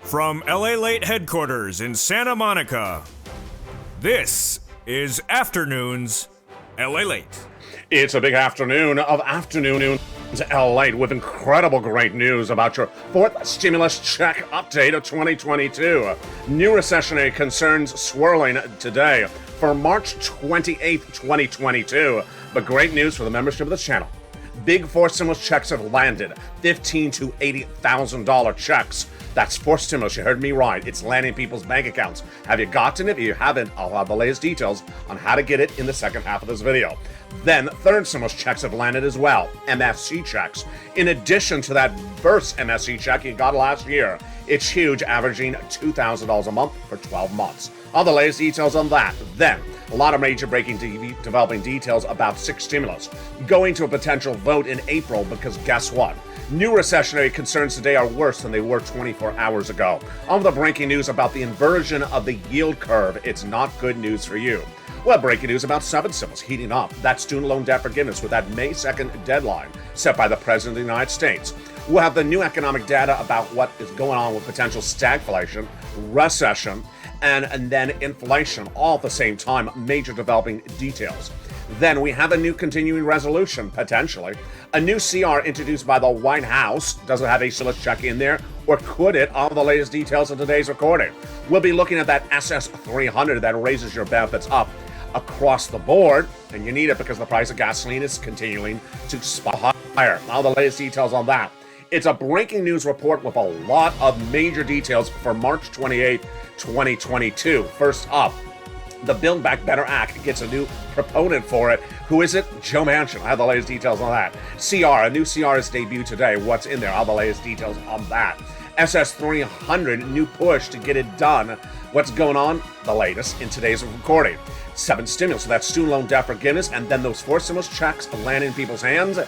From Lalate headquarters in Santa Monica, this is Afternoons Lalate. It's a big afternoon of Afternoons Lalate with incredible great news about your fourth stimulus check update of 2022. New recessionary concerns swirling today for March 28th, 2022. But great news for the membership of the channel. Big four stimulus checks have landed. $15,000 to $80,000 checks. That's four stimulus. You heard me right. It's landing in people's bank accounts. Have you gotten it? If you haven't, I'll have the latest details on how to get it in the second half of this video. Then third stimulus checks have landed as well. MSC checks. In addition to that first MSC check you got last year, it's huge, averaging $2,000 a month for 12 months. All the latest details on that. Then a lot of major developing details about six stimulus going to a potential vote in April because guess what? New recessionary concerns today are worse than they were 24 hours ago. On the breaking news about the inversion of the yield curve, it's not good news for you. Well, breaking news about seven stimulus heating up. That student loan debt forgiveness with that May 2nd deadline set by the President of the United States. We'll have the new economic data about what is going on with potential stagflation, recession, and then inflation all at the same time. Major developing details. Then we have a new continuing resolution, potentially. A new CR introduced by the White House. Does it have a stimulus check in there? Or could it? All the latest details in today's recording. We'll be looking at that SS 300 that raises your benefits up across the board. And you need it because the price of gasoline is continuing to spike higher. All the latest details on that. It's a breaking news report with a lot of major details for March 28, 2022. First up, the Build Back Better Act gets a new proponent for it. Who is it? Joe Manchin. I have the latest details on that. CR, a new CR is debuted today. What's in there? I have the latest details on that. SS 300, new push to get it done. What's going on? The latest in today's recording. Seven stimulus, so that's student loan debt forgiveness, and then those four stimulus checks land in people's hands,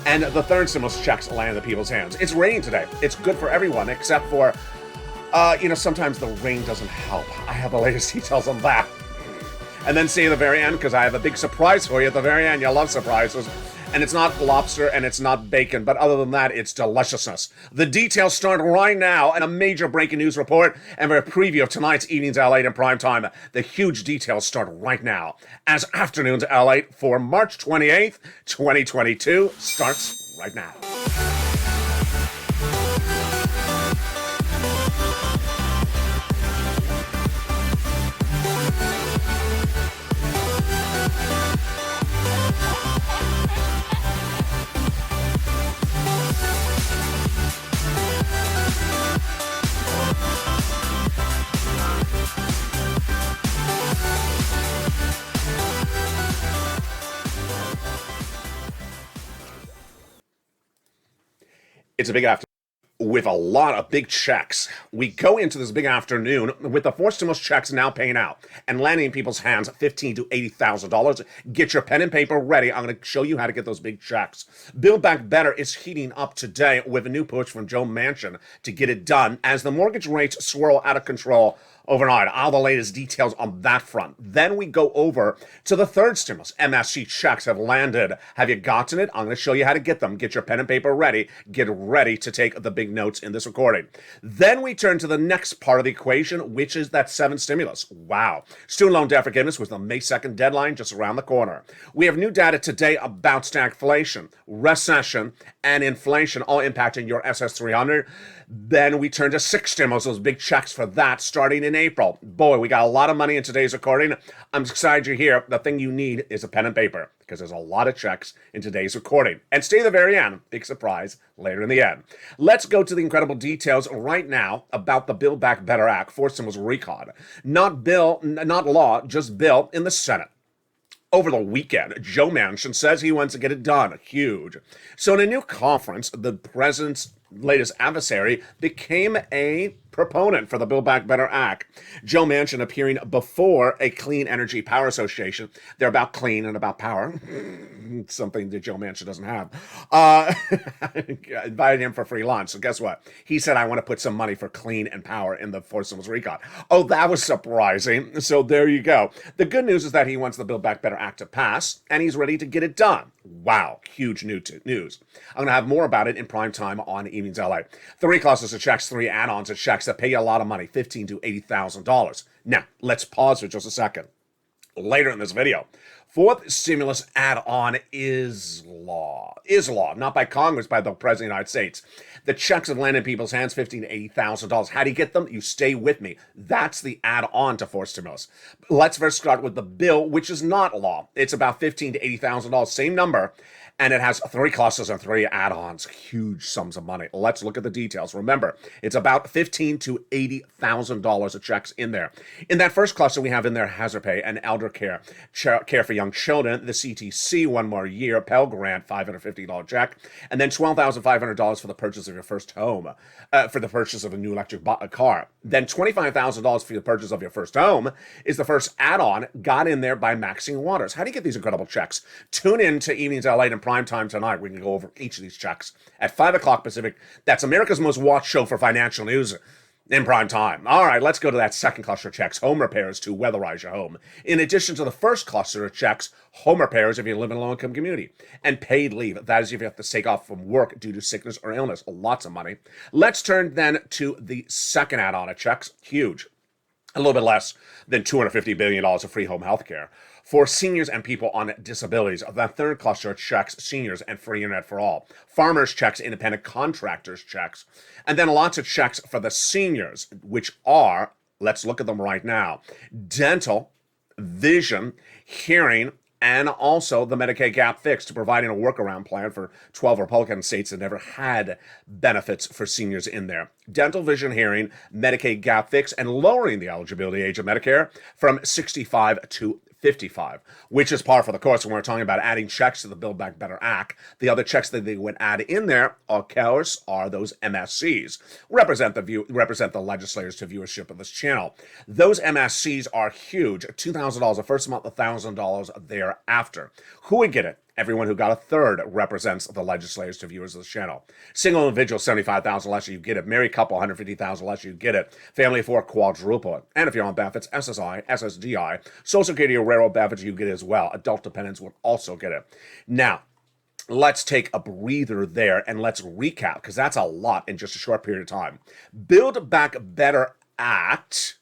and the third stimulus checks land in people's hands. It's raining today. It's good for everyone, except for, sometimes the rain doesn't help. I have the latest details on that. And then see you at the very end, because I have a big surprise for you at the very end. You love surprises. And it's not lobster and it's not bacon, but other than that, it's deliciousness. The details start right now, and a major breaking news report and a preview of tonight's Evenings Lalate in prime time. The huge details start right now as Afternoons Lalate for March 28th, 2022 starts right now. It's a big afternoon with a lot of big checks. We go into this big afternoon with the four stimulus checks now paying out and landing in people's hands $15,000 to $80,000. Get your pen and paper ready. I'm going to show you how to get those big checks. Build Back Better is heating up today with a new push from Joe Manchin to get it done as the mortgage rates swirl out of control overnight. All the latest details on that front. Then we go over to the third stimulus. MSC checks have landed. Have you gotten it? I'm going to show you how to get them. Get your pen and paper ready. Get ready to take the big notes in this recording. Then we turn to the next part of the equation, which is that seven stimulus. Wow. Student loan debt forgiveness was the May 2nd deadline just around the corner. We have new data today about stagflation, recession, and inflation all impacting your SS 300. Then we turn to six stimulus, those big checks for that starting in April. Boy, we got a lot of money in today's recording. I'm excited you're here. The thing you need is a pen and paper because there's a lot of checks in today's recording. And stay to the very end. Big surprise later in the end. Let's go to the incredible details right now about the Build Back Better Act. Four stimulus recon. Not law, just bill in the Senate. Over the weekend, Joe Manchin says he wants to get it done. Huge. So in a new conference, the president's latest adversary became a proponent for the Build Back Better Act. Joe Manchin appearing before a Clean Energy Power Association. They're about clean and about power. Something that Joe Manchin doesn't have. Invited him for free lunch. So guess what? He said, I want to put some money for clean and power in the Four Stimulus recon. Oh, that was surprising. So there you go. The good news is that he wants the Build Back Better Act to pass, and he's ready to get it done. Wow, huge news. I'm going to have more about it in prime time on Evenings LA. 3 classes of checks, 3 add-ons of checks checks that pay you a lot of money, $15,000 to $80,000. Now, let's pause for just a second. Later in this video, fourth stimulus add-on is law. Is law, not by Congress, by the President of the United States. The checks have landed in people's hands, $15,000 to $80,000. How do you get them? You stay with me. That's the add-on to fourth stimulus. Let's first start with the bill, which is not law. It's about $15,000 to $80,000, same number. And it has 3 clusters and 3 add-ons, huge sums of money. Let's look at the details. Remember, it's about $15,000 to $80,000 of checks in there. In that first cluster, we have in there hazard pay and elder care, care for young children, the CTC, 1 more year, Pell Grant, $550 check, and then $12,500 for the purchase of your first home, for the purchase of a new electric car. Then $25,000 for the purchase of your first home is the first add-on got in there by Maxine Waters. How do you get these incredible checks? Tune in to Evenings LA and prime time tonight. We can go over each of these checks at 5 o'clock Pacific. That's America's most watched show for financial news in prime time. All right, let's go to that second cluster of checks, home repairs to weatherize your home. In addition to the first cluster of checks, home repairs if you live in a low-income community, and paid leave. That is if you have to take off from work due to sickness or illness. Lots of money. Let's turn then to the second add-on of checks. Huge. A little bit less than $250 billion of free home health care for seniors and people on disabilities. The third cluster checks seniors and free internet for all. Farmers checks, independent contractors checks, and then lots of checks for the seniors, which are, let's look at them right now, dental, vision, hearing, and also the Medicaid gap fix to providing a workaround plan for 12 Republican states that never had benefits for seniors in there. Dental, vision, hearing, Medicaid gap fix, and lowering the eligibility age of Medicare from 65 to 55, which is par for the course when we're talking about adding checks to the Build Back Better Act. The other checks that they would add in there, of course, are those MSCs, represent the legislators to viewership of this channel. Those MSCs are huge, $2,000 the first month, $1,000 thereafter. Who would get it? Everyone who got a third represents the legislators to viewers of this channel. Single individual, $75,000 less, you get it. Married couple, $150,000 less, you get it. Family of 4, quadruple it. And if you're on benefits, SSI, SSDI, Social Security or railroad benefits, you get it as well. Adult dependents would also get it. Now, let's take a breather there and let's recap, because that's a lot in just a short period of time. Build Back Better Act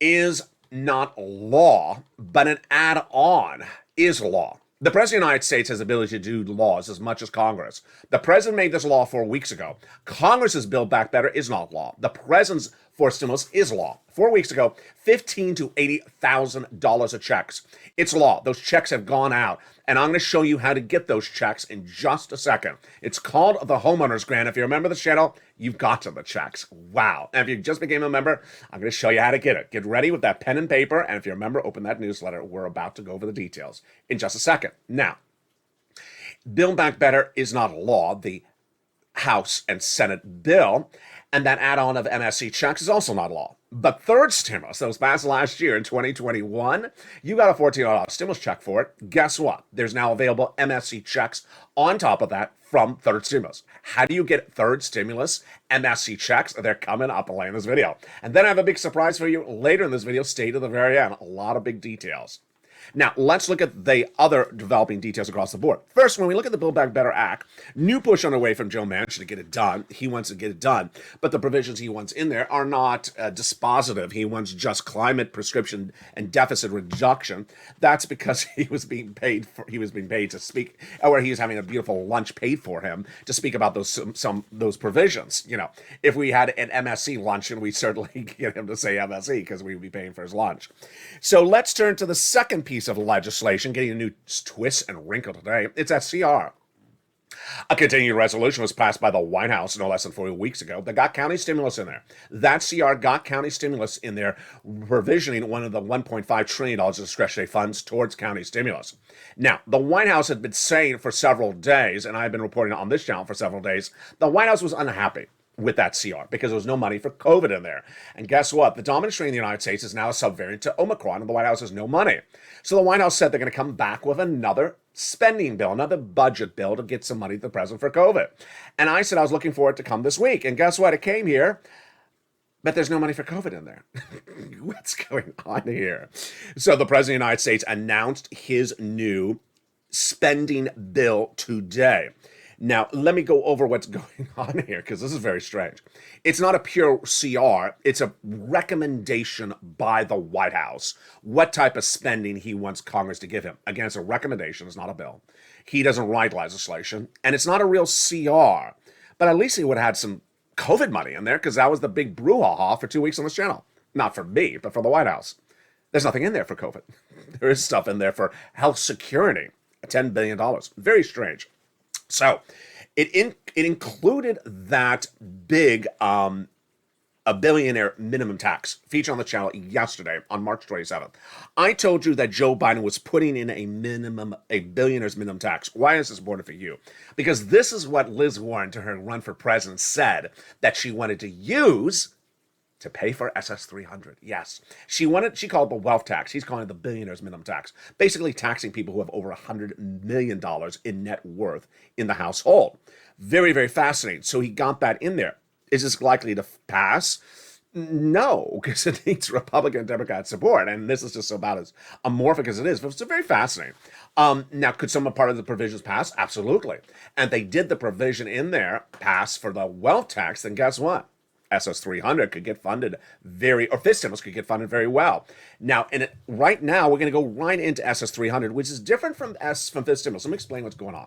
is not law, but an add-on is law. The President of the United States has the ability to do laws as much as Congress. The President made this law 4 weeks ago. Congress's Build Back Better is not law. The President's fourth stimulus is law. 4 weeks ago, $15,000 to $80,000 of checks. It's law. Those checks have gone out, and I'm going to show you how to get those checks in just a second. It's called the Homeowner's Grant. If you remember the channel, you've got to the checks. Wow. And if you just became a member, I'm going to show you how to get it. Get ready with that pen and paper, and if you're a member, open that newsletter. We're about to go over the details in just a second. Now, Build Back Better is not law. The House and Senate bill, and that add-on of MSC checks is also not law. But third stimulus that was passed last year in 2021, you got a $14 stimulus check for it. Guess what? There's now available MSC checks on top of that from third stimulus. How do you get third stimulus MSC checks? They're coming up later in this video. And then I have a big surprise for you later in this video. Stay to the very end. A lot of big details. Now, let's look at the other developing details across the board. First, when we look at the Build Back Better Act, new push on the way from Joe Manchin to get it done. He wants to get it done, but the provisions he wants in there are not dispositive. He wants just climate prescription and deficit reduction. That's because he was being paid to speak, or he was having a beautiful lunch paid for him to speak about those provisions. You know, if we had an MSC luncheon, we'd certainly get him to say MSC because we would be paying for his lunch. So let's turn to the second piece of legislation, getting a new twist and wrinkle today. It's that CR. A continuing resolution was passed by the White House no less than 4 weeks ago that got county stimulus in there. That CR got county stimulus in there, provisioning one of the $1.5 trillion of discretionary funds towards county stimulus. Now, the White House had been saying for several days, and I've been reporting on this channel for several days, the White House was unhappy with that CR because there was no money for COVID in there. And guess what? The dominant strain in the United States is now a subvariant to Omicron, and the White House has no money. So the White House said they're going to come back with another spending bill, another budget bill to get some money to the president for COVID. And I said I was looking for it to come this week. And guess what? It came here, but there's no money for COVID in there. What's going on here? So the president of the United States announced his new spending bill today. Now, let me go over what's going on here because this is very strange. It's not a pure CR, it's a recommendation by the White House what type of spending he wants Congress to give him. Again, it's a recommendation, it's not a bill. He doesn't write legislation, and it's not a real CR. But at least he would have had some COVID money in there because that was the big brouhaha for 2 weeks on this channel. Not for me, but for the White House. There's nothing in there for COVID. There is stuff in there for health security, $10 billion. Very strange. So it included that big a billionaire minimum tax feature on the channel yesterday on March 27th. I told you that Joe Biden was putting in a billionaire's minimum tax. Why is this important for you? Because this is what Liz Warren, to her run for president, said that she wanted to use to pay for SS300. Yes. She called it the wealth tax. He's calling it the billionaire's minimum tax. Basically taxing people who have over $100 million in net worth in the household. Very, very fascinating. So he got that in there. Is this likely to pass? No, because it needs Republican and Democrat support. And this is just about as amorphic as it is. But it's very fascinating. Now, could some part of the provisions pass? Absolutely. And they did the provision in there pass for the wealth tax. Then guess what? SS300 could get funded or this stimulus could get funded very well. Now, right now, we're going to go right into SS300, which is different from this stimulus. Let me explain what's going on.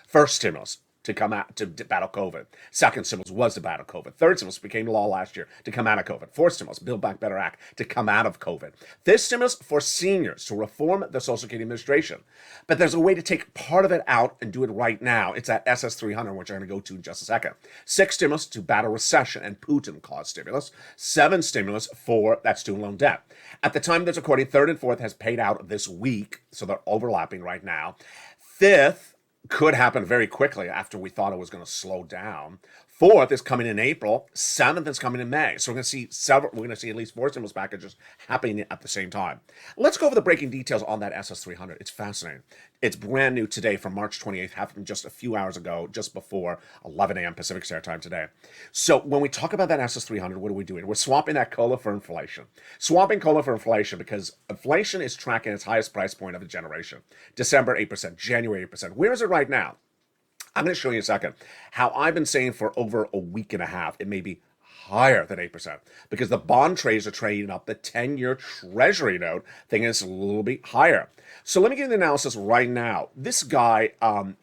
First stimulus to come out to battle COVID. Second stimulus was to battle COVID. Third stimulus became law last year to come out of COVID. Fourth stimulus, Build Back Better Act, to come out of COVID. Fifth stimulus for seniors to reform the Social Security Administration. But there's a way to take part of it out and do it right now. It's at SS300, which I'm going to go to in just a second. Sixth stimulus to battle recession and Putin-caused stimulus. Seventh stimulus for that student loan debt. At the time of this recording, third and fourth has paid out this week, so they're overlapping right now. Fifth could happen very quickly after we thought it was going to slow down. Fourth is coming in April. Seventh is coming in May. So we're going to see at least 4 stimulus packages happening at the same time. Let's go over the breaking details on that SS300. It's fascinating. It's brand new today from March 28th, happened just a few hours ago, just before 11 a.m. Pacific Standard Time today. So when we talk about that SS300, what are we doing? We're swapping that COLA for inflation. Swapping COLA for inflation because inflation is tracking its highest price point of a generation. December 8%, January 8%. Where is it right now? I'm going to show you in a second how I've been saying for over a week and a half it may be higher than 8% because the bond trades are trading up. The 10-year Treasury note thing is a little bit higher. So let me give you the analysis right now. This guy,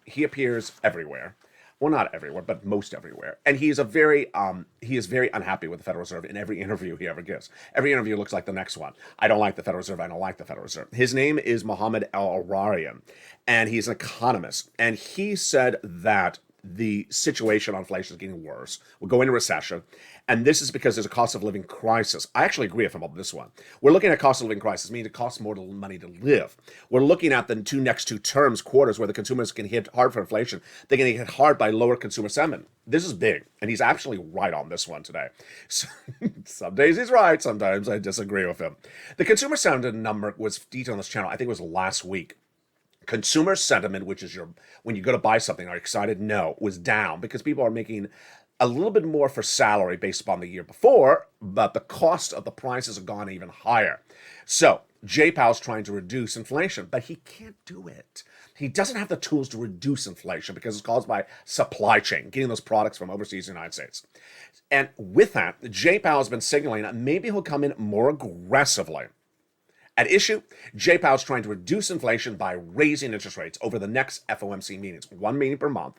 he appears everywhere. Well, not everywhere, but most everywhere. And he is very unhappy with the Federal Reserve in every interview he ever gives. Every interview looks like the next one. I don't like the Federal Reserve. I don't like the Federal Reserve. His name is Mohammed El-Ararian, and he's an economist. And he said that the situation on inflation is getting worse. We'll go into recession. And this is because there's a cost of living crisis. I actually agree with him on this one. We're looking at cost of living crisis, meaning it costs more money to live. We're looking at the next two quarters, where the consumers can hit hard for inflation. They're going to get hit hard by lower consumer sentiment. This is big. And he's actually right on this one today. So, some days he's right. Sometimes I disagree with him. The consumer sentiment number was detailed on this channel. I think it was last week. Consumer sentiment, which is when you go to buy something, are you excited? No, was down because people are making a little bit more for salary based upon the year before, but the cost of the prices have gone even higher. So Jay Powell's trying to reduce inflation, but he can't do it. He doesn't have the tools to reduce inflation because it's caused by supply chain, getting those products from overseas to the United States. And with that, Jay Powell's been signaling that maybe he'll come in more aggressively. At issue, Jay Powell's trying to reduce inflation by raising interest rates over the next FOMC meetings, 1 meeting per month.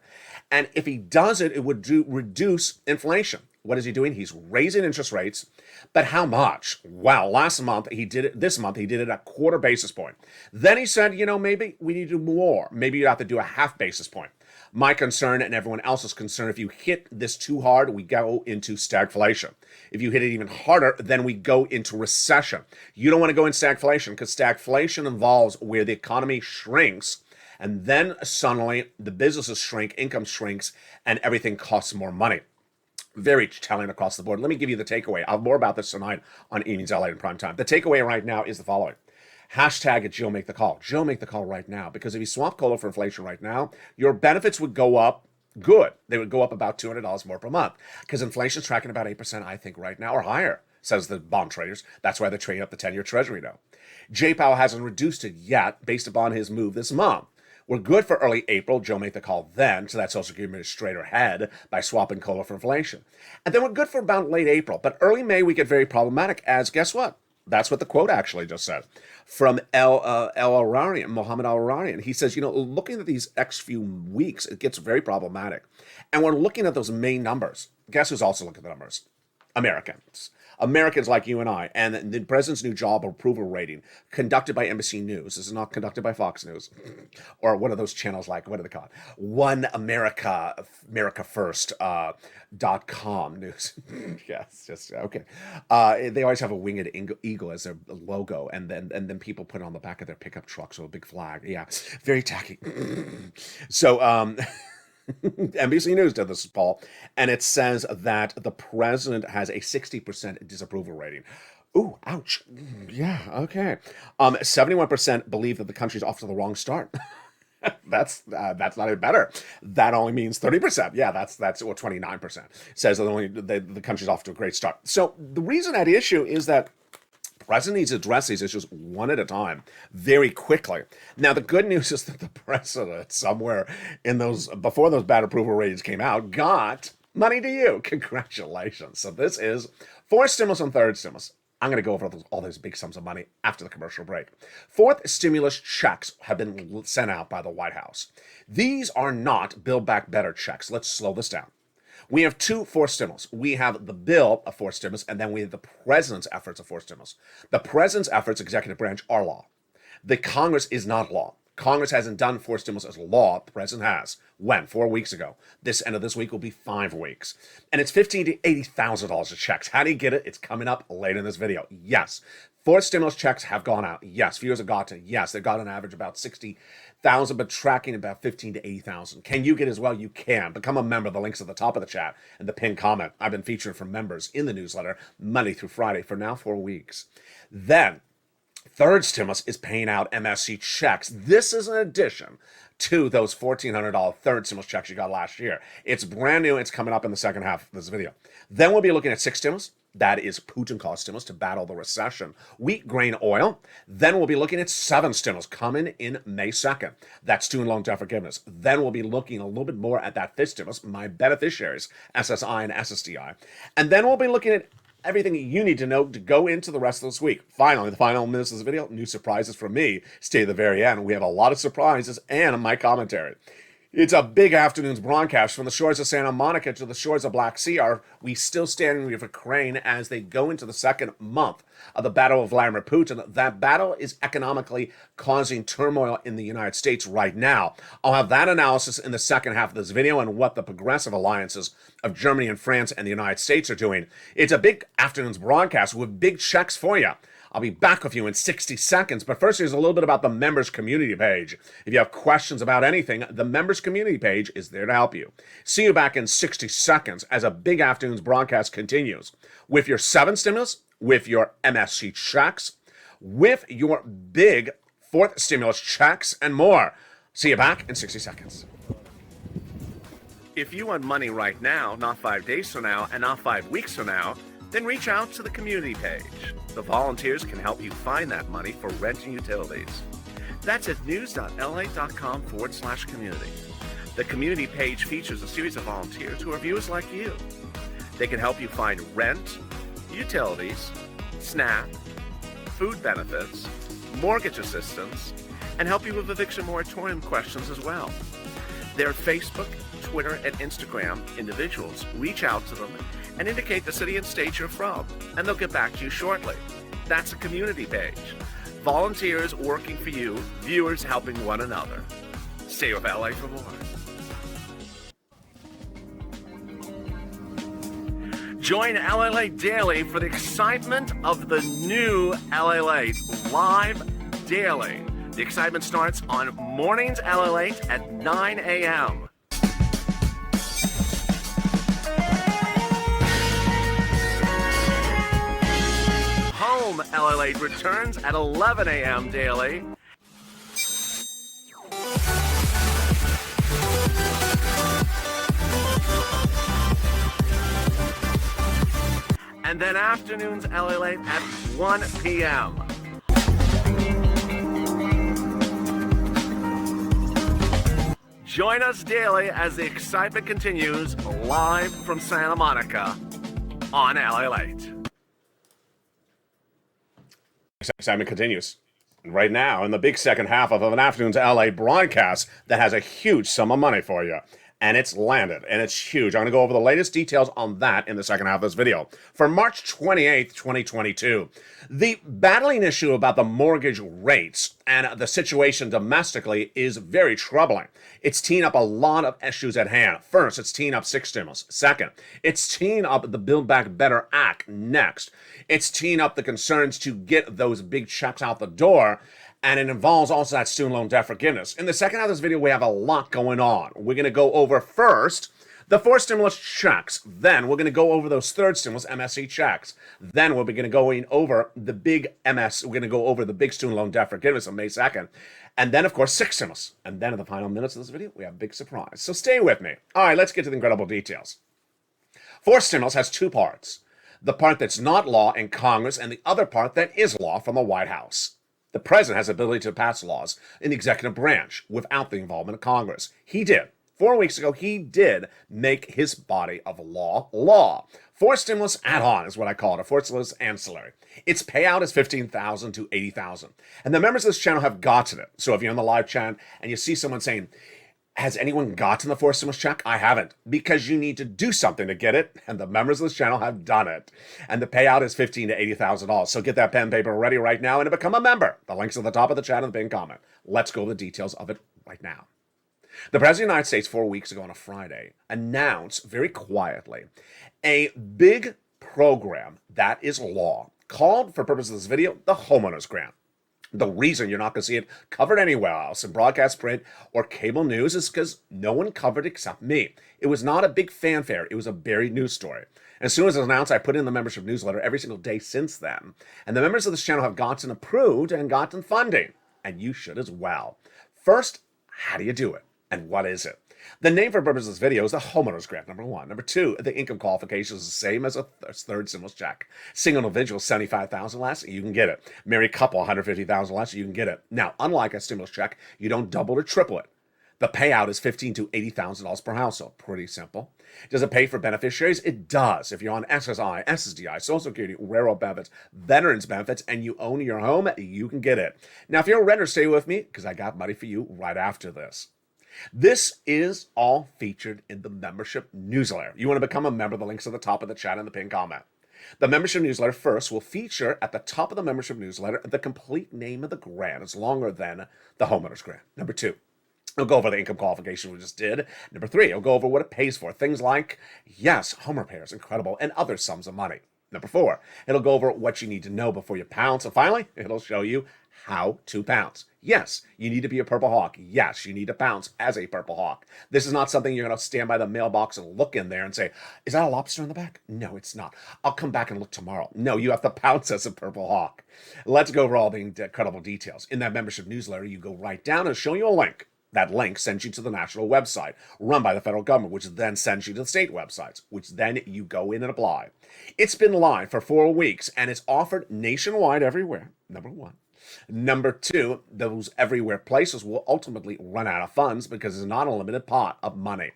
And if he does it, it would reduce inflation. What is he doing? He's raising interest rates, but how much? Well, last month he did it. This month he did it a 1/4 basis point. Then he said, maybe we need to do more. Maybe you have to do a 1/2 basis point. My concern and everyone else's concern, if you hit this too hard, we go into stagflation. If you hit it even harder, then we go into recession. You don't want to go in stagflation because stagflation involves where the economy shrinks and then suddenly the businesses shrink, income shrinks, and everything costs more money. Very telling across the board. Let me give you the takeaway. I'll have more about this tonight on Evenings Lalate in prime time. The takeaway right now is the following. Hashtag Joe Make the Call. Joe Make the Call right now. Because if you swap COLA for inflation right now, your benefits would go up good. They would go up about $200 more per month. Because inflation's tracking about 8%, I think, right now, or higher, says the bond traders. That's why they're trading up the 10-year Treasury note. Jay Powell hasn't reduced it yet based upon his move this month. We're good for early April. Joe made the call then, so that Social Security Administrator had by swapping COLA for inflation. And then we're good for about late April. But early May, we get very problematic as, guess what? That's what the quote actually just said from Mohammed Al-Ararian. He says, looking at these next few weeks, it gets very problematic. And we're looking at those main numbers. Guess who's also looking at the numbers? Americans. Americans like you and I. And the president's new job approval rating conducted by NBC News. This is not conducted by Fox News or one of those channels like, what do they call it? One America First .com news. Yes, just okay. They always have a winged eagle as their logo, and then people put it on the back of their pickup trucks with a big flag. Yeah, very tacky. So NBC News did this, Paul, and it says that the president has a 60% disapproval rating. Ooh, ouch. Yeah, okay. 71% believe that the country's off to the wrong start. That's not even better. That only means 30%. Yeah, that's 29% says that the country's off to a great start. So the reason at issue is that the president needs to address these issues one at a time, very quickly. Now, the good news is that the president, somewhere in before those bad approval ratings came out, got money to you. Congratulations. So this is fourth stimulus and third stimulus. I'm going to go over all those big sums of money after the commercial break. Fourth stimulus checks have been sent out by the White House. These are not Build Back Better checks. Let's slow this down. We have two fourth stimulus. We have the bill of fourth stimulus, and then we have the president's efforts of fourth stimulus. The president's efforts, executive branch, are law. The Congress is not law. Congress hasn't done fourth stimulus as law. The president has. When? 4 weeks ago. This end of this week will be 5 weeks. And it's $15,000 to $80,000 of checks. How do you get it? It's coming up later in this video. Yes. Fourth stimulus checks have gone out. Yes. Viewers have got to. Yes. They've got an average about 60,000, but tracking about 15 to 80,000. Can you get as well? You can. Become a member. The link's at the top of the chat and the pinned comment. I've been featuring for members in the newsletter Monday through Friday for now 4 weeks. Then, third stimulus is paying out MSC checks. This is an addition to those $1,400 third stimulus checks you got last year. It's brand new. It's coming up in the second half of this video. Then we'll be looking at sixth stimulus. That is Putin-caused stimulus to battle the recession. Wheat, grain, oil. Then we'll be looking at seventh stimulus coming in May 2nd. That's student loan debt forgiveness. Then we'll be looking a little bit more at that fifth stimulus, my beneficiaries, SSI and SSDI. And then we'll be looking at everything you need to know to go into the rest of this week. Finally, the final minutes of this video, new surprises from me. Stay to the very end. We have a lot of surprises and my commentary. It's a big afternoon's broadcast from the shores of Santa Monica to the shores of Black Sea. Are we still standing with Ukraine as they go into the second month of the battle of Vladimir Putin? That battle is economically causing turmoil in the United States right now. I'll have that analysis in the second half of this video and what the progressive alliances of Germany and France and the United States are doing. It's a big afternoon's broadcast with big checks for you. I'll be back with you in 60 seconds, but first here's a little bit about the members community page. If you have questions about anything, the members community page is there to help you. See you back in 60 seconds as a big afternoon's broadcast continues with your seventh stimulus, with your MSC checks, with your big fourth stimulus checks, and more. See you back in 60 seconds. If you want money right now, not 5 days from now, and not 5 weeks from now, then reach out to the community page. The volunteers can help you find that money for rent and utilities. That's at news.la.com/community. The community page features a series of volunteers who are viewers like you. They can help you find rent, utilities, SNAP, food benefits, mortgage assistance, and help you with eviction moratorium questions as well. They're Facebook, Twitter, and Instagram individuals. Reach out to them and indicate the city and state you're from, and they'll get back to you shortly. That's a community page. Volunteers working for you, viewers helping one another. Stay with LA for more. Join LA Late Daily for the excitement of the new LA Late live daily. The excitement starts on mornings LA Late at 9 a.m. Home LA Late returns at 11 a.m. daily. And then afternoons LA Late at 1 p.m. Join us daily as the excitement continues live from Santa Monica on LA Late. Excitement continues. Right now, in the big second half of an afternoon's LA broadcast that has a huge sum of money for you. And it's landed, and it's huge. I'm going to go over the latest details on that in the second half of this video. For March 28th, 2022, the battling issue about the mortgage rates and the situation domestically is very troubling. It's teeing up a lot of issues at hand. First, it's teeing up 6 stimulus. Second, it's teeing up the Build Back Better Act. Next, it's teeing up the concerns to get those big checks out the door. And it involves also that student loan debt forgiveness. In the second half of this video, we have a lot going on. We're going to go over first the 4 stimulus checks. Then we're going to go over those 3rd stimulus MSE checks. Then we're going to go over the big We're going to go over the big student loan debt forgiveness on May 2nd. And then, of course, 6 stimulus. And then in the final minutes of this video, we have a big surprise. So stay with me. All right, let's get to the incredible details. 4 stimulus has 2 parts. The part that's not law in Congress and the other part that is law from the White House. The president has the ability to pass laws in the executive branch without the involvement of Congress. He did. 4 weeks ago, he did make his body of law. 4 stimulus add-on is what I call it, a 4 stimulus ancillary. Its payout is $15,000 to $80,000. And the members of this channel have gotten it. So if you're in the live chat and you see someone saying, has anyone gotten the 4 stimulus check? I haven't, because you need to do something to get it, and the members of this channel have done it. And the payout is $15,000 to $80,000. So get that pen and paper ready right now and become a member. The link's at the top of the chat and the pinned comment. Let's go over the details of it right now. The President of the United States 4 weeks ago on a Friday announced very quietly a big program that is law called, for purposes of this video, the Homeowners Grant. The reason you're not going to see it covered anywhere else in broadcast, print, or cable news is because no one covered except me. It was not a big fanfare. It was a buried news story. As soon as it was announced, I put in the membership newsletter every single day since then. And the members of this channel have gotten approved and gotten funding. And you should as well. First, how do you do it? And what is it? The name for purposes of this video is the Homeowners Grant, number 1. Number 2, the income qualification is the same as a 3rd stimulus check. Single individual, $75,000 less, you can get it. Married couple, $150,000 less, you can get it. Now, unlike a stimulus check, you don't double or triple it. The payout is $15,000 to $80,000 per household. Pretty simple. Does it pay for beneficiaries? It does. If you're on SSI, SSDI, Social Security, railroad benefits, veterans benefits, and you own your home, you can get it. Now, if you're a renter, stay with me, because I got money for you right after this. This is all featured in the membership newsletter. You want to become a member, the link's at the top of the chat and the pinned comment. The membership newsletter first will feature at the top of the membership newsletter the complete name of the grant. It's longer than the Homeowners Grant. Number 2, it'll go over the income qualification we just did. Number 3, it'll go over what it pays for. Things like, yes, home repairs, incredible, and other sums of money. Number 4, it'll go over what you need to know before you pounce. And finally, it'll show you how to pounce. Yes, you need to be a Purple Hawk. Yes, you need to pounce as a Purple Hawk. This is not something you're going to stand by the mailbox and look in there and say, is that a lobster in the back? No, it's not. I'll come back and look tomorrow. No, you have to pounce as a Purple Hawk. Let's go over all the incredible details. In that membership newsletter, you go right down and show you a link. That link sends you to the national website run by the federal government, which then sends you to the state websites, which then you go in and apply. It's been live for 4 weeks, and it's offered nationwide everywhere, number 1. Number 2, those everywhere places will ultimately run out of funds because it's not a limited pot of money.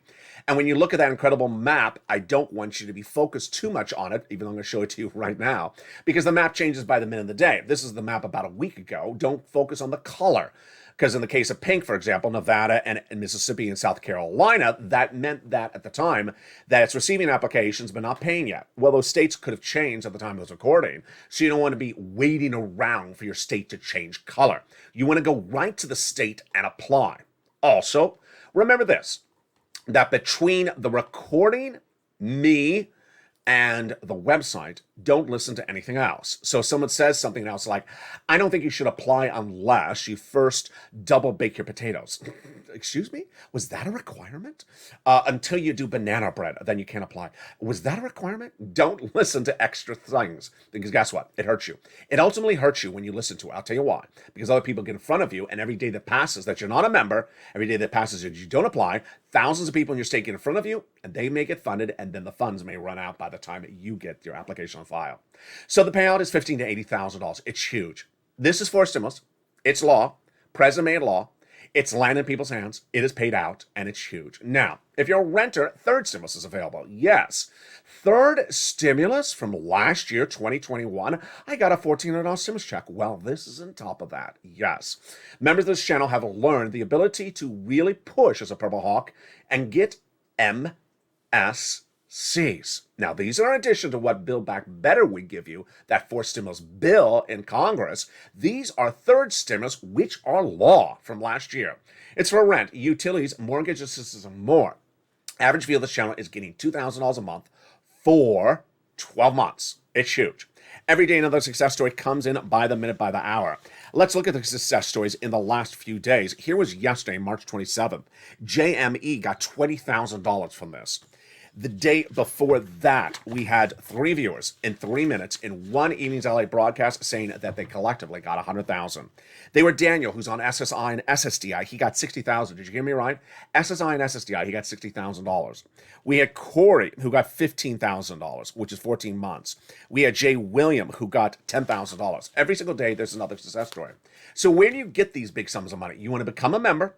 And when you look at that incredible map, I don't want you to be focused too much on it, even though I'm going to show it to you right now, because the map changes by the minute of the day. This is the map about a week ago. Don't focus on the color. Because in the case of pink, for example, Nevada and Mississippi and South Carolina, that meant that at the time that it's receiving applications but not paying yet. Well, those states could have changed at the time of this recording, so you don't want to be waiting around for your state to change color. You want to go right to the state and apply. Also, remember this, that between the recording, me, and the website, don't listen to anything else. So if someone says something else like, I don't think you should apply unless you first double bake your potatoes. Excuse me? Was that a requirement? Until you do banana bread, then you can't apply. Was that a requirement? Don't listen to extra things, because guess what? It hurts you. It ultimately hurts you when you listen to it. I'll tell you why. Because other people get in front of you, and every day that passes that you're not a member, every day that passes that you don't apply, thousands of people in your state get in front of you, and they may get funded, and then the funds may run out by the time you get your application on file. So the payout is $15,000 to $80,000. It's huge. This is for stimulus. It's law. President made law. It's landed in people's hands, it is paid out, and it's huge. Now, if you're a renter, third stimulus is available. Yes. Third stimulus from last year, 2021, I got a $1,400 stimulus check. Well, this is on top of that. Yes. Members of this channel have learned the ability to really push as a Purple Hawk and get MSCs. Now, these are in addition to what Build Back Better would give you, that fourth stimulus bill in Congress. These are third stimulus, which are law from last year. It's for rent, utilities, mortgage assistance, and more. Average view of this channel is getting $2,000 a month for 12 months. It's huge. Every day another success story comes in by the minute, by the hour. Let's look at the success stories in the last few days. Here was yesterday, March 27th. JME got $20,000 from this. The day before that, we had 3 viewers in 3 minutes in one evening's LA broadcast saying that they collectively got 100,000. They were Daniel, who's on SSI and SSDI. He got 60,000. Did you hear me right? SSI and SSDI, he got $60,000. We had Corey, who got $15,000, which is 14 months. We had Jay William, who got $10,000. Every single day, there's another success story. So where do you get these big sums of money? You want to become a member.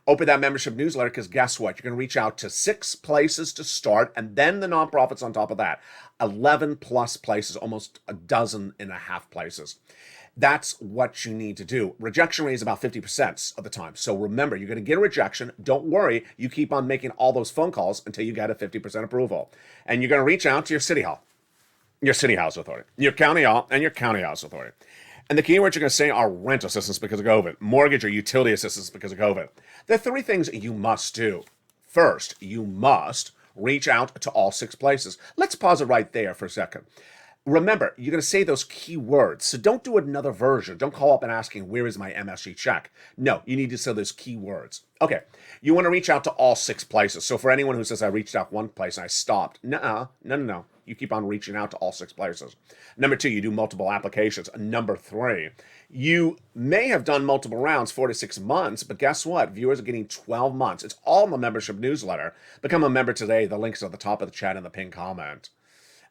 Open that membership newsletter, because guess what? You're going to reach out to 6 places to start, and then the nonprofits on top of that. 11 plus places, almost a dozen and a half places. That's what you need to do. Rejection rate is about 50% of the time. So remember, you're going to get a rejection. Don't worry. You keep on making all those phone calls until you get a 50% approval. And you're going to reach out to your city hall, your city house authority, your county hall, and your county house authority. And the keywords you're going to say are rent assistance because of COVID, mortgage or utility assistance because of COVID. There are 3 things you must do. First, you must reach out to all 6 places. Let's pause it right there for a second. Remember, you're going to say those key words, so don't do another version. Don't call up and asking, where is my MSG check? No, you need to say those key words. Okay, you want to reach out to all 6 places. So for anyone who says, I reached out one place and I stopped, no. You keep on reaching out to all 6 places. Number 2, you do multiple applications. Number 3, you may have done multiple rounds, 4 to 6 months, but guess what? Viewers are getting 12 months. It's all in the membership newsletter. Become a member today. The link's at the top of the chat and the pinned comment.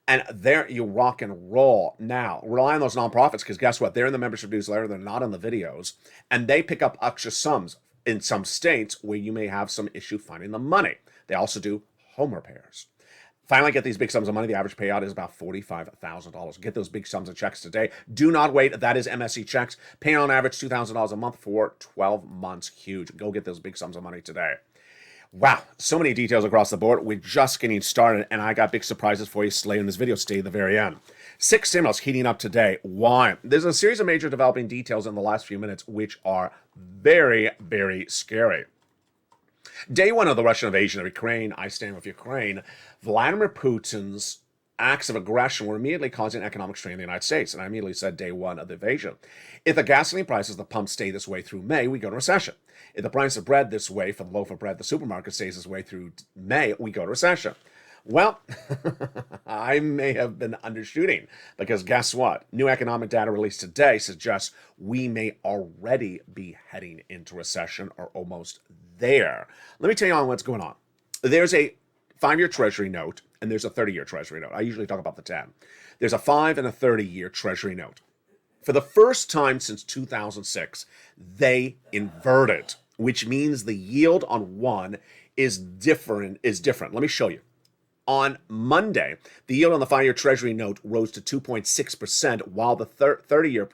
And there you rock and roll. Now, rely on those nonprofits, because guess what? They're in the membership newsletter. They're not in the videos. And they pick up extra sums in some states where you may have some issue finding the money. They also do home repairs. Finally, get these big sums of money. The average payout is about $45,000. Get those big sums of checks today. Do not wait. That is MSC checks. Paying on average $2,000 a month for 12 months. Huge. Go get those big sums of money today. Wow, so many details across the board. We're just getting started, and I got big surprises for you later in this video. Stay to the very end. 6 stimulus heating up today. Why? There's a series of major developing details in the last few minutes, which are very, very scary. Day 1 of the Russian invasion of Ukraine, I stand with Ukraine, Vladimir Putin's acts of aggression were immediately causing economic strain in the United States. And I immediately said day 1 of the invasion. If the gasoline prices at the pump stay this way through May, we go to recession. If the price of bread this way for the loaf of bread at the supermarket stays this way through May, we go to recession. Well, I may have been undershooting, because guess what? New economic data released today suggests we may already be heading into recession or almost there. Let me tell you on what's going on. There's a 5-year Treasury note and there's a 30-year Treasury note. I usually talk about the 10. There's a 5 and a 30-year Treasury note. For the first time since 2006, they inverted, which means the yield on one is different. Let me show you. On Monday, the yield on the 5-year Treasury note rose to 2.6%, while the 30-year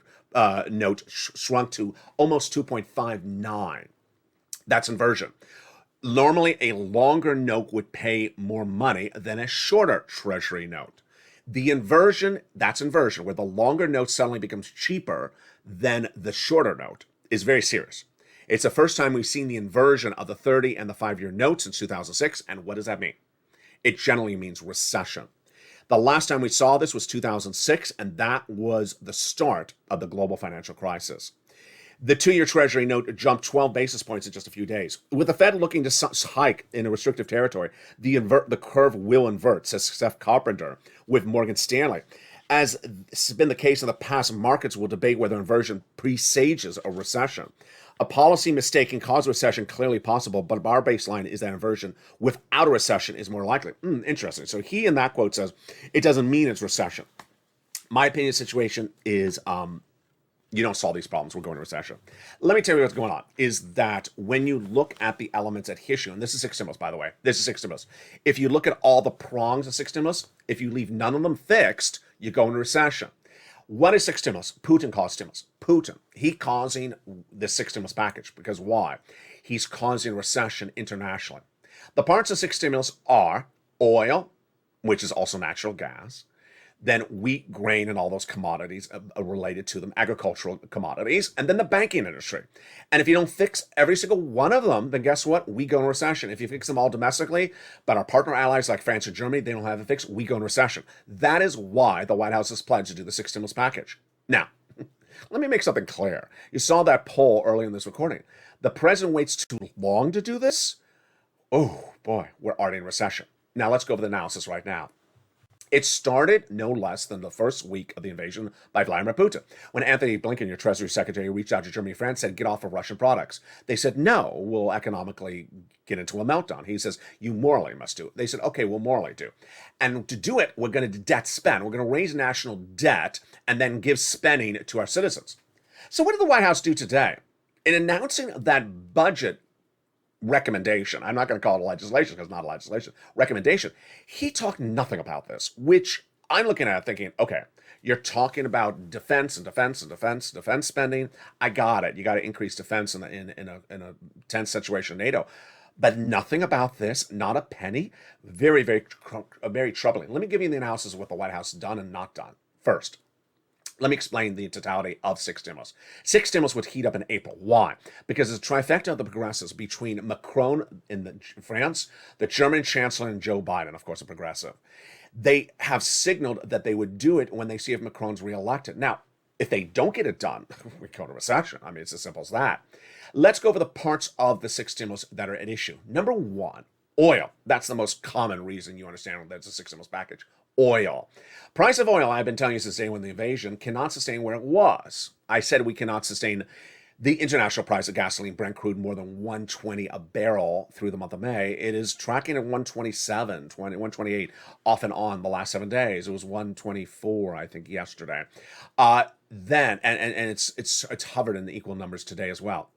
note shrunk to almost 2.59. That's inversion. Normally, a longer note would pay more money than a shorter Treasury note. The inversion, that's inversion, where the longer note suddenly becomes cheaper than the shorter note, is very serious. It's the first time we've seen the inversion of the 30 and the 5-year note since 2006, and what does that mean? It generally means recession. The last time we saw this was 2006, and that was the start of the global financial crisis. The 2-year Treasury note jumped 12 basis points in just a few days. With the Fed looking to hike in a restrictive territory, the curve will invert, says Seth Carpenter with Morgan Stanley. As has been the case in the past, markets will debate whether inversion presages a recession. A policy mistake can cause a recession, clearly possible, but our baseline is that inversion without a recession is more likely. Interesting. So he in that quote says, it doesn't mean it's recession. My opinion of the situation is You don't solve these problems. We're going to recession. Let me tell you what's going on is that when you look at the elements at issue, and this is six stimulus, by the way, this is six stimulus. If you look at all the prongs of six stimulus, if you leave none of them fixed, you go into recession. What is six stimulus? Putin caused stimulus. Putin, he causing the six stimulus package because why? He's causing recession internationally. The parts of six stimulus are oil, which is also natural gas, then wheat, grain, and all those commodities related to them, agricultural commodities, and then the banking industry. And if you don't fix every single one of them, then guess what? We go in recession. If you fix them all domestically, but our partner allies like France and Germany, they don't have it fixed, we go in recession. That is why the White House has pledged to do the six stimulus package. Now, let me make something clear. You saw that poll early in this recording. The president waits too long to do this? Oh, boy, we're already in recession. Now, let's go over the analysis right now. It started no less than the first week of the invasion by Vladimir Putin, when Anthony Blinken, your Treasury Secretary, reached out to Germany and France, said, get off of Russian products. They said, no, we'll economically get into a meltdown. He says, you morally must do it. They said, okay, we'll morally do. And to do it, we're going to debt spend. We're going to raise national debt and then give spending to our citizens. So what did the White House do today? In announcing that budget recommendation, I'm not going to call it a legislation because it's not a legislation, recommendation, he talked nothing about this, which I'm looking at thinking, okay, you're talking about defense spending. I got it. You got to increase defense in a tense situation in NATO. But nothing about this, not a penny. Very, very troubling. Let me give you the analysis of what the White House done and not done. First, let me explain the totality of six stimulus. Six stimulus would heat up in April. Why? Because it's a trifecta of the progressives between Macron in France, the German chancellor, and Joe Biden, of course, a progressive. They have signaled that they would do it when they see if Macron's reelected. Now, if they don't get it done, we go to recession. I mean, it's as simple as that. Let's go over the parts of the six stimulus that are at issue. Number one, oil. That's the most common reason you understand that's a six stimulus package. Oil. Price of oil, I've been telling you since day when the invasion, cannot sustain where it was. I said we cannot sustain the international price of gasoline, Brent crude, more than 120 a barrel through the month of May. It is tracking at 127, 128 off and on the last 7 days. It was 124, I think, yesterday. Then it's hovered in the equal numbers today as well.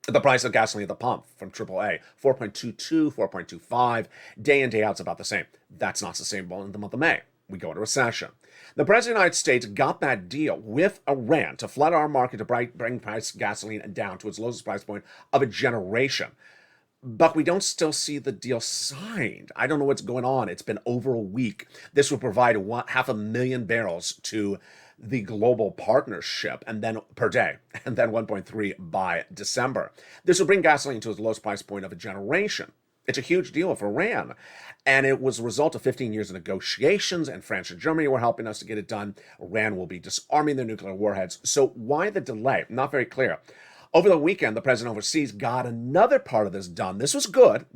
The price of gasoline at the pump from AAA, 4.22, 4.25, day in, day out, it's about the same. That's not sustainable in the month of May. We go into recession. The President of the United States got that deal with Iran to flood our market to bring price gasoline down to its lowest price point of a generation. But we don't still see the deal signed. I don't know what's going on. It's been over a week. This would provide 500,000 barrels to the global partnership, and then per day, and then 1.3 by December. This will bring gasoline to its lowest price point of a generation. It's a huge deal for Iran. And it was a result of 15 years of negotiations, and France and Germany were helping us to get it done. Iran will be disarming their nuclear warheads. So why the delay? Not very clear. Over the weekend, the president overseas got another part of this done. This was good.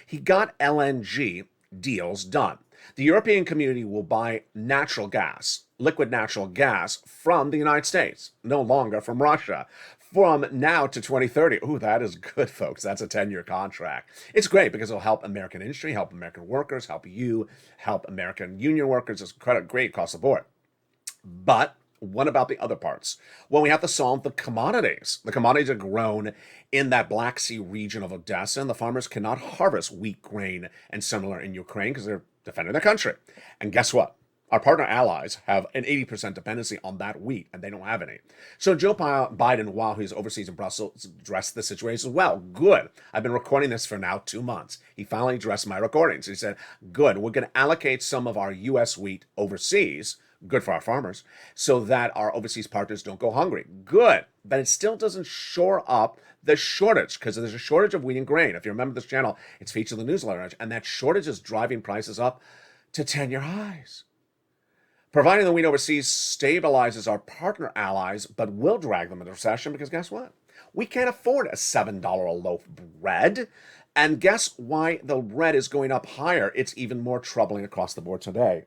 He got LNG deals done. The European community will buy natural gas, liquid natural gas, from the United States, no longer from Russia, from now to 2030. Ooh, that is good, folks. That's a 10-year contract. It's great because it'll help American industry, help American workers, help you, help American union workers. It's great across the board. But what about the other parts? Well, we have to solve the commodities. The commodities are grown in that Black Sea region of Odessa, and the farmers cannot harvest wheat, grain, and similar in Ukraine because they're defending their country. And guess what? Our partner allies have an 80% dependency on that wheat, and they don't have any. So Joe Biden, while he's overseas in Brussels, addressed the situation well. Good. I've been recording this for now 2 months. He finally addressed my recordings. He said, good, we're going to allocate some of our U.S. wheat overseas, good for our farmers, so that our overseas partners don't go hungry. Good. But it still doesn't shore up the shortage, because there's a shortage of wheat and grain. If you remember this channel, it's featured in the newsletter, and that shortage is driving prices up to 10-year highs. Providing the wheat overseas stabilizes our partner allies, but will drag them into recession because guess what? We can't afford a $7 a loaf bread. And guess why the bread is going up higher? It's even more troubling across the board today.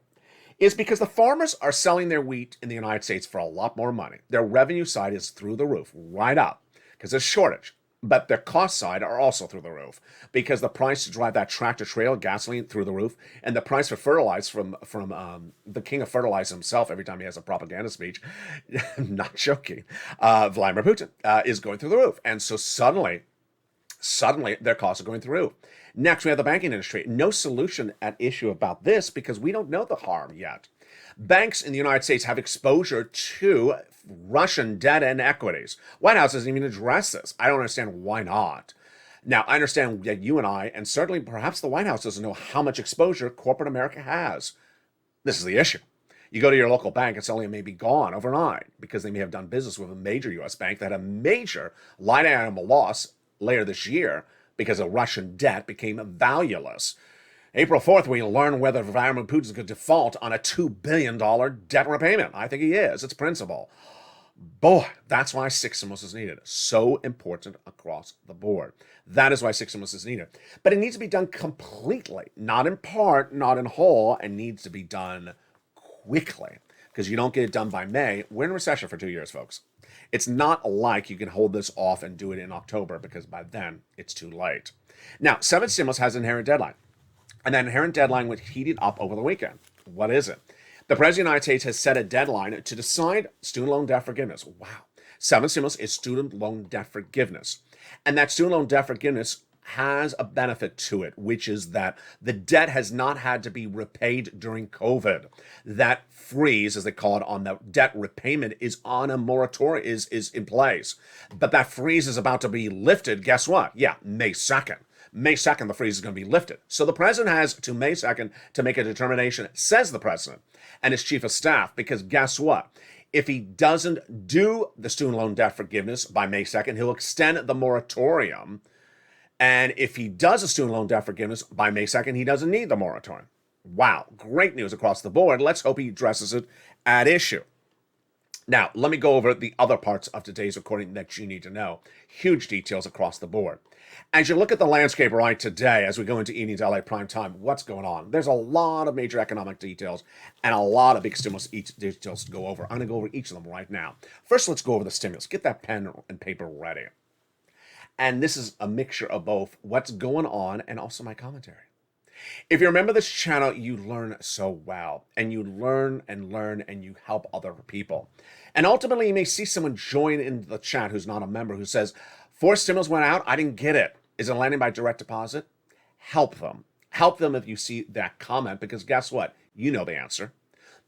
Is because the farmers are selling their wheat in the United States for a lot more money. Their revenue side is through the roof, right up, because there's shortage. but their cost side are also through the roof because the price to drive that tractor trailer gasoline through the roof, and the price for fertilizer from the king of fertilizer himself every time he has a propaganda speech, I'm not joking, Vladimir Putin, is going through the roof, and so suddenly their costs are going through the roof. Next, we have the banking industry. No solution at issue about this because we don't know the harm yet. Banks in the United States have exposure to Russian debt and equities. White House doesn't even address this. I don't understand why not. Now, I understand that you and I, and certainly perhaps the White House doesn't know how much exposure corporate America has. This is the issue. You go to your local bank, it's only maybe gone overnight because they may have done business with a major U.S. bank that had a major line item loss later this year because of Russian debt became valueless. April 4th, we learn whether Vladimir Putin is going to default on a $2 billion debt repayment. I think he is. It's principle. Boy, that's why six stimulus is needed. So important across the board. That is why six stimulus is needed. But it needs to be done completely, not in part, not in whole, and needs to be done quickly because you don't get it done by May. We're in recession for 2 years, folks. It's not like you can hold this off and do it in October because by then it's too late. Now, 7 stimulus has an inherent deadline. And that inherent deadline was heated up over the weekend. What is it? The President of the United States has set a deadline to decide student loan debt forgiveness. Wow. 7 stimulus is student loan debt forgiveness. And that student loan debt forgiveness has a benefit to it, which is that the debt has not had to be repaid during COVID. That freeze, as they call it, on the debt repayment is on a moratorium, is in place. But that freeze is about to be lifted. Guess what? Yeah, May 2nd. May 2nd, the freeze is going to be lifted. So the president has to May 2nd to make a determination, says the president and his chief of staff, because guess what? If he doesn't do the student loan debt forgiveness by May 2nd, he'll extend the moratorium. And if he does a student loan debt forgiveness by May 2nd, he doesn't need the moratorium. Wow, great news across the board. Let's hope he addresses it at issue. Now, let me go over the other parts of today's recording that you need to know. Huge details across the board. As you look at the landscape right today, as we go into evening's LA prime time, what's going on? There's a lot of major economic details and a lot of big stimulus details to go over. I'm going to go over each of them right now. First, let's go over the stimulus. Get that pen and paper ready. And this is a mixture of both what's going on and also my commentary. If you remember this channel, you learn so well, and you learn and you help other people. And ultimately, you may see someone join in the chat who's not a member who says, 4 stimulus went out, I didn't get it. Is it landing by direct deposit? Help them. Help them if you see that comment, because guess what? You know the answer.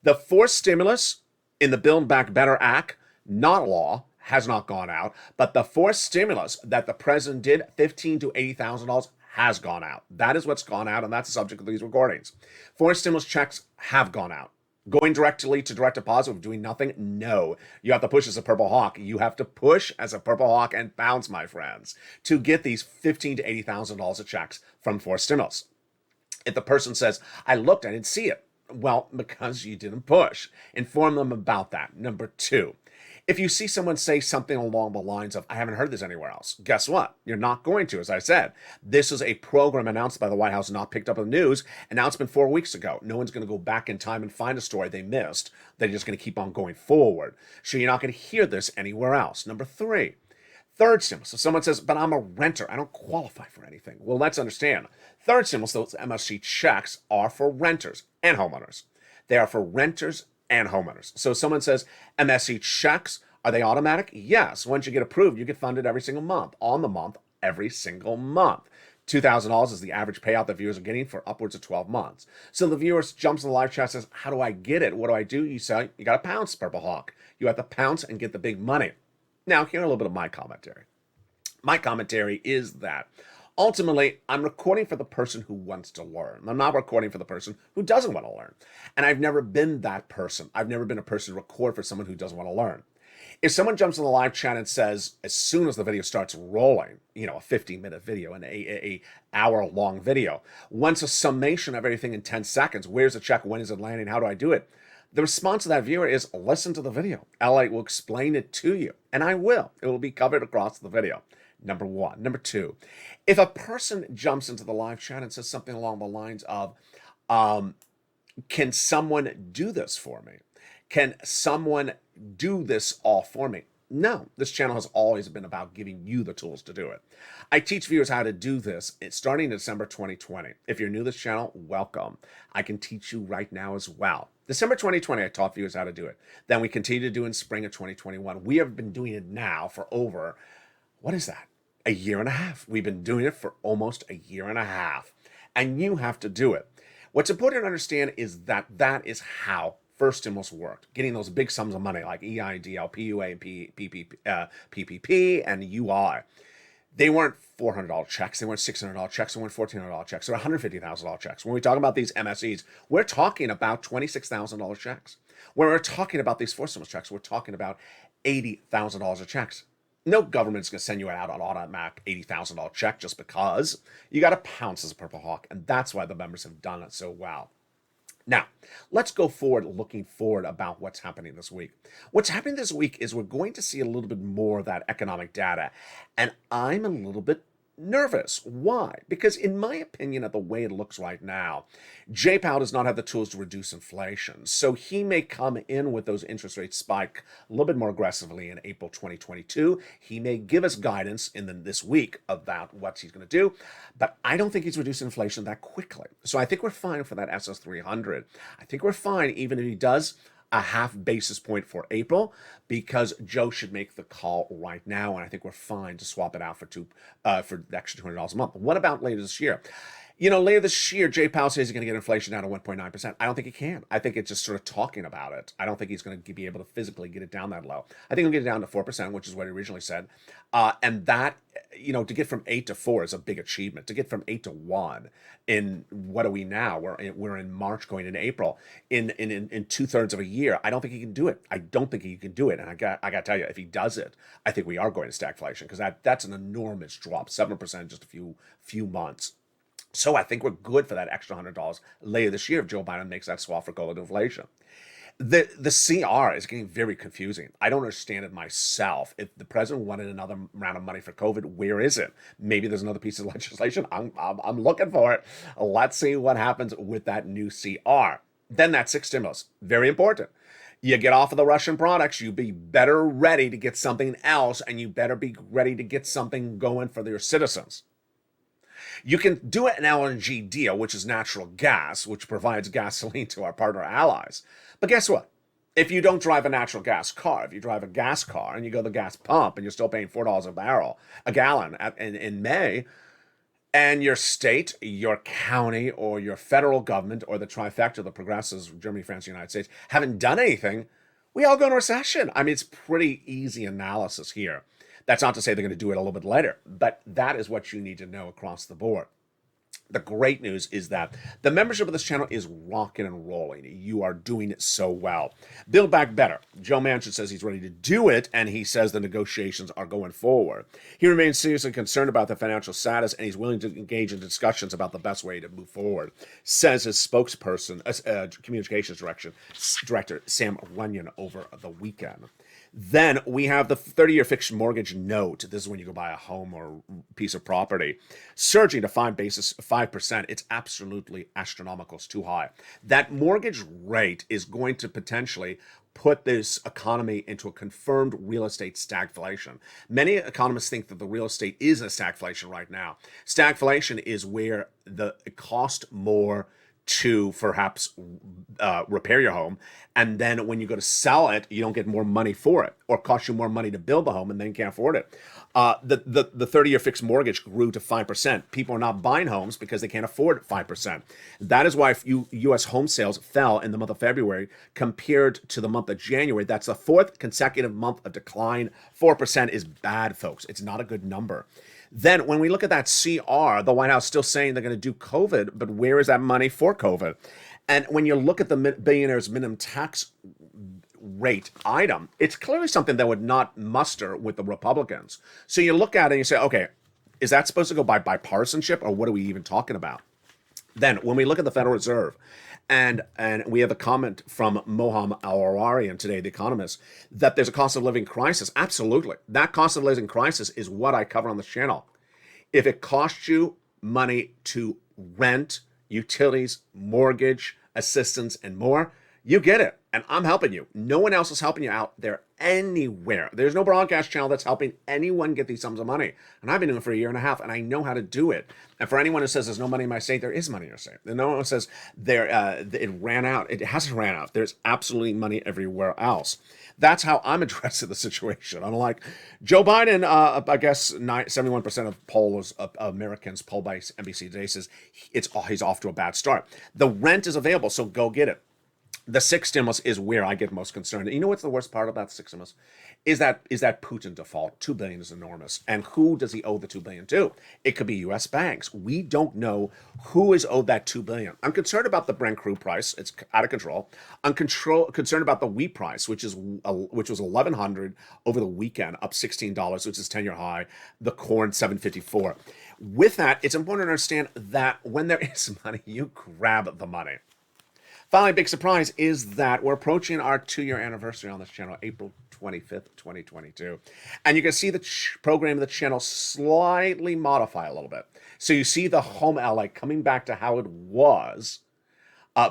The 4th stimulus in the Build Back Better Act, not law, has not gone out, but the 4th stimulus that the president did, $15,000 to $80,000, has gone out. That is what's gone out, and that's the subject of these recordings. 4 stimulus checks have gone out. Going directly to direct deposit with doing nothing? No. You have to push as a Purple Hawk. You have to push as a Purple Hawk and bounce, my friends, to get these $15,000 to $80,000 of checks from 4 stimulus. If the person says, I looked, I didn't see it. Well, because you didn't push. Inform them about that. Number 2. If you see someone say something along the lines of, I haven't heard this anywhere else, guess what? You're not going to, as I said. This is a program announced by the White House, not picked up in the news, announcement 4 weeks ago. No one's going to go back in time and find a story they missed. They're just going to keep on going forward. So you're not going to hear this anywhere else. Number 3, 3rd stimulus. If someone says, but I'm a renter, I don't qualify for anything. Well, let's understand. 3rd stimulus, those MSC checks are for renters and homeowners. They are for renters and homeowners. So someone says MSC checks, are they automatic? Yes. Once you get approved, you get funded every single month, on the month, every single month. $2,000 is the average payout that viewers are getting for upwards of 12 months. So the viewer jumps in the live chat and says, how do I get it? What do I do? You say, you got to pounce, Purple Hawk. You have to pounce and get the big money. Now, here a little bit of my commentary. My commentary is that ultimately, I'm recording for the person who wants to learn. I'm not recording for the person who doesn't want to learn. And I've never been that person. I've never been a person to record for someone who doesn't want to learn. If someone jumps in the live chat and says, as soon as the video starts rolling, a 15-minute video and a hour-long video, wants a summation of everything in 10 seconds, where's the check, when is it landing, how do I do it? The response of that viewer is, listen to the video. LA will explain it to you, and I will. It will be covered across the video. Number 1. Number 2, if a person jumps into the live chat and says something along the lines of, can someone do this for me? Can someone do this all for me? No, this channel has always been about giving you the tools to do it. I teach viewers how to do this starting in December 2020. If you're new to this channel, welcome. I can teach you right now as well. December 2020, I taught viewers how to do it. Then we continue to do in spring of 2021. We have been doing it now for over, what is that? A year and a half. We've been doing it for almost a year and a half. And you have to do it. What's important to understand is that that is how first stimulus worked. Getting those big sums of money like EIDL, PUA, and PPP, and UI. They weren't $400 checks. They weren't $600 checks. They weren't $1,400 checks. They were $150,000 checks. When we talk about these MSEs, we're talking about $26,000 checks. When we're talking about these first stimulus checks, we're talking about $80,000 of checks. No government's going to send you out an automatic $80,000 check just because. You got to pounce as a Purple Hawk, and that's why the members have done it so well. Now, let's go forward, looking forward about what's happening this week. What's happening this week is we're going to see a little bit more of that economic data, and I'm a little bit nervous. Why? Because in my opinion, at the way it looks right now, Jay Powell does not have the tools to reduce inflation. So he may come in with those interest rates spike a little bit more aggressively in April 2022. He may give us guidance in this week about what he's going to do, but I don't think he's reducing inflation that quickly. So I think we're fine for that SS 300. I think we're fine even if he does a half basis point for April, because Joe should make the call right now, and I think we're fine to swap it out for the extra $200 a month. What about later this year? Later this year, Jay Powell says he's going to get inflation down to 1.9%. I don't think he can. I think it's just sort of talking about it. I don't think he's going to be able to physically get it down that low. I think he'll get it down to 4%, which is what he originally said. And that, to get from 8 to 4 is a big achievement. To get from 8 to 1 in, what are we now? We're in March going into April. In 2/3 of a year, I don't think he can do it. I don't think he can do it. And I got to tell you, if he does it, I think we are going to stagflation, because that's an enormous drop, 7% in just a few months. So I think we're good for that extra $100 later this year if Joe Biden makes that swap for goal of inflation. The CR is getting very confusing. I don't understand it myself. If the president wanted another round of money for COVID, where is it? Maybe there's another piece of legislation. I'm looking for it. Let's see what happens with that new CR. Then that sixth stimulus, very important. You get off of the Russian products, you be better ready to get something else, and you better be ready to get something going for your citizens. You can do an LNG deal, which is natural gas, which provides gasoline to our partner allies. But guess what? If you don't drive a natural gas car, if you drive a gas car and you go to the gas pump and you're still paying $4 a gallon in May, and your state, your county, or your federal government, or the trifecta, the progressives, Germany, France, the United States, haven't done anything, we all go into recession. I mean, it's pretty easy analysis here. That's not to say they're going to do it a little bit later, but that is what you need to know across the board. The great news is that the membership of this channel is rocking and rolling. You are doing it so well. Build Back Better. Joe Manchin says he's ready to do it, and he says the negotiations are going forward. He remains seriously concerned about the financial status, and he's willing to engage in discussions about the best way to move forward, says his spokesperson, communications director, Sam Runyon, over the weekend. Then we have the 30-year fixed mortgage note. This is when you go buy a home or piece of property, surging to 5%. It's absolutely astronomical. It's too high. That mortgage rate is going to potentially put this economy into a confirmed real estate stagflation. Many economists think that the real estate is a stagflation right now. Stagflation is where it costs more to perhaps repair your home, and then when you go to sell it, you don't get more money for it, or cost you more money to build the home, and then you can't afford it. The 30-year fixed mortgage grew to 5%. People are not buying homes because they can't afford 5%. That is why U.S. home sales fell in the month of February compared to the month of January. That's the fourth consecutive month of decline. 4% is bad, folks. It's not a good number. Then when we look at that CR, the White House still saying they're going to do COVID, but where is that money for COVID? And when you look at the billionaire's minimum tax rate item, it's clearly something that would not muster with the Republicans. So you look at it and you say, okay, is that supposed to go by bipartisanship, or what are we even talking about? Then when we look at the Federal Reserve, and we have a comment from Moham Al-Ararian today, The Economist, that there's a cost of living crisis. Absolutely. That cost of living crisis is what I cover on this channel. If it costs you money to rent, utilities, mortgage, assistance, and more, you get it. And I'm helping you. No one else is helping you out there anywhere. There's no broadcast channel that's helping anyone get these sums of money. And I've been doing it for a year and a half, and I know how to do it. And for anyone who says there's no money in my state, there is money in your state. And no one who says it ran out. It hasn't ran out. There's absolutely money everywhere else. That's how I'm addressing the situation. Unlike Joe Biden, I guess 71% of pollers, of Americans polled by NBC today says he's off to a bad start. The rent is available, so go get it. The sixth stimulus is where I get most concerned. And you know what's the worst part about the sixth stimulus? Is that Putin default. $2 billion is enormous. And who does he owe the $2 billion to? It could be U.S. banks. We don't know who is owed that $2 billion. I'm concerned about the Brent crude price. It's out of control. I'm concerned about the wheat price, which was $1,100 over the weekend, up $16, which is 10-year high. The corn, $7.54. With that, it's important to understand that when there is money, you grab the money. Finally, big surprise is that we're approaching our 2-year anniversary on this channel, April 25th, 2022. And you can see the program of the channel slightly modify a little bit. So you see the home LA coming back to how it was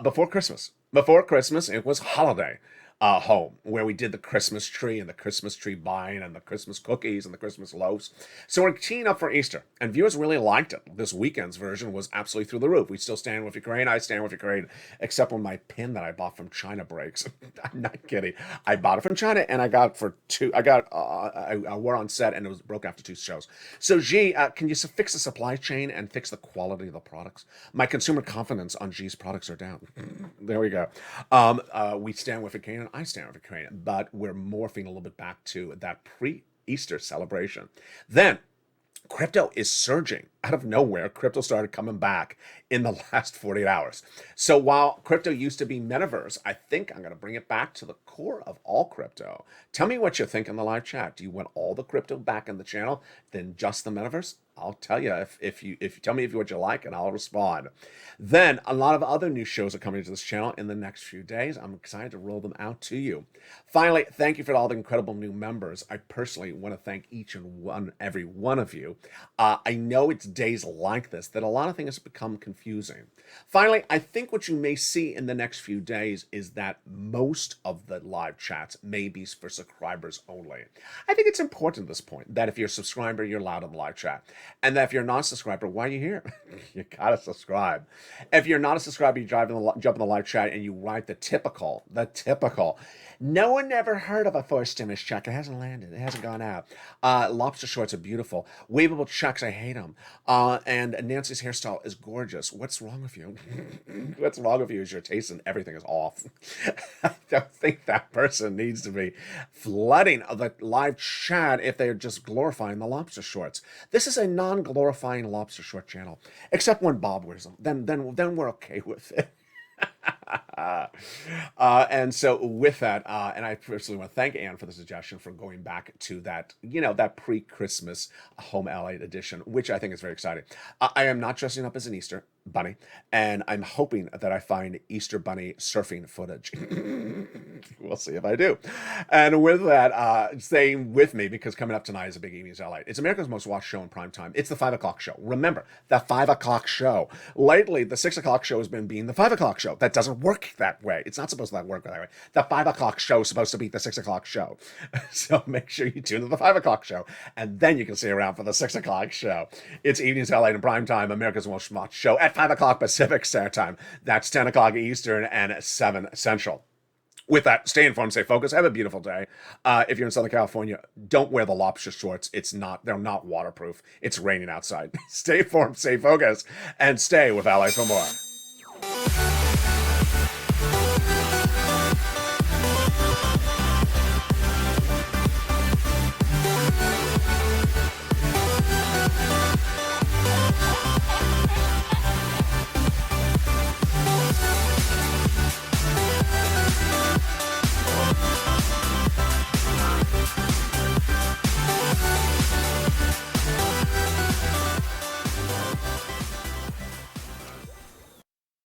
before Christmas. Before Christmas, it was holiday home, where we did the Christmas tree and the Christmas tree buying and the Christmas cookies and the Christmas loaves. So we're teeing up for Easter, and viewers really liked it. This weekend's version was absolutely through the roof. We still stand with Ukraine. I stand with Ukraine, except when my pin that I bought from China breaks. I'm not kidding. I bought it from China, and I got it for two. I wore on set, and it was broke after 2 shows. So G, can you fix the supply chain and fix the quality of the products? My consumer confidence on G's products are down. There we go. We stand with Ukraine. I stand with Ukraine, but we're morphing a little bit back to that pre-Easter celebration. Then crypto is surging out of nowhere. Crypto started coming back in the last 48 hours. So while crypto used to be metaverse, I think I'm going to bring it back to the core of all crypto. Tell me what you think in the live chat. Do you want all the crypto back in the channel than just the metaverse? I'll tell you if you tell me what you like, and I'll respond. Then a lot of other new shows are coming to this channel in the next few days. I'm excited to roll them out to you. Finally, thank you for all the incredible new members. I personally want to thank each and every one of you. I know it's days like this that a lot of things become confusing. Finally, I think what you may see in the next few days is that most of the live chats may be for subscribers only. I think it's important at this point that if you're a subscriber, you're allowed in the live chat. And that if you're not a subscriber, why are you here? You gotta subscribe. If you're not a subscriber, you jump in the live chat and you write the typical. No one ever heard of a first stimulus check. It hasn't landed. It hasn't gone out. Lobster shorts are beautiful. Waveable checks, I hate them. And Nancy's hairstyle is gorgeous. What's wrong with you? What's wrong with you is your taste in everything is off. I don't think that person needs to be flooding the live chat if they're just glorifying the lobster shorts. This is a non-glorifying lobster short channel, except when Bob wears them. Then we're okay with it. And so with that, and I personally want to thank Anne for the suggestion for going back to that, that pre-Christmas home LA edition, which I think is very exciting. I am not dressing up as an Easter bunny, and I'm hoping that I find Easter bunny surfing footage. We'll see if I do. And with that, stay with me, because coming up tonight is a big evening's LA. It's America's most watched show in prime time. It's the 5 o'clock show. Remember, the 5 o'clock show. Lately, the 6 o'clock show has been being the 5 o'clock show. That doesn't work that way. It's not supposed to work that way. The 5 o'clock show is supposed to be the 6 o'clock show. So make sure you tune to the 5 o'clock show, and then you can stay around for the 6 o'clock show. It's evenings LA in prime time, America's most watched show at 5 o'clock Pacific Standard Time. That's 10 o'clock Eastern and 7 Central. With that, stay informed, stay focused. Have a beautiful day. If you're in Southern California, don't wear the lobster shorts. They're not waterproof. It's raining outside. Stay informed, stay focused, and stay with Ally for more.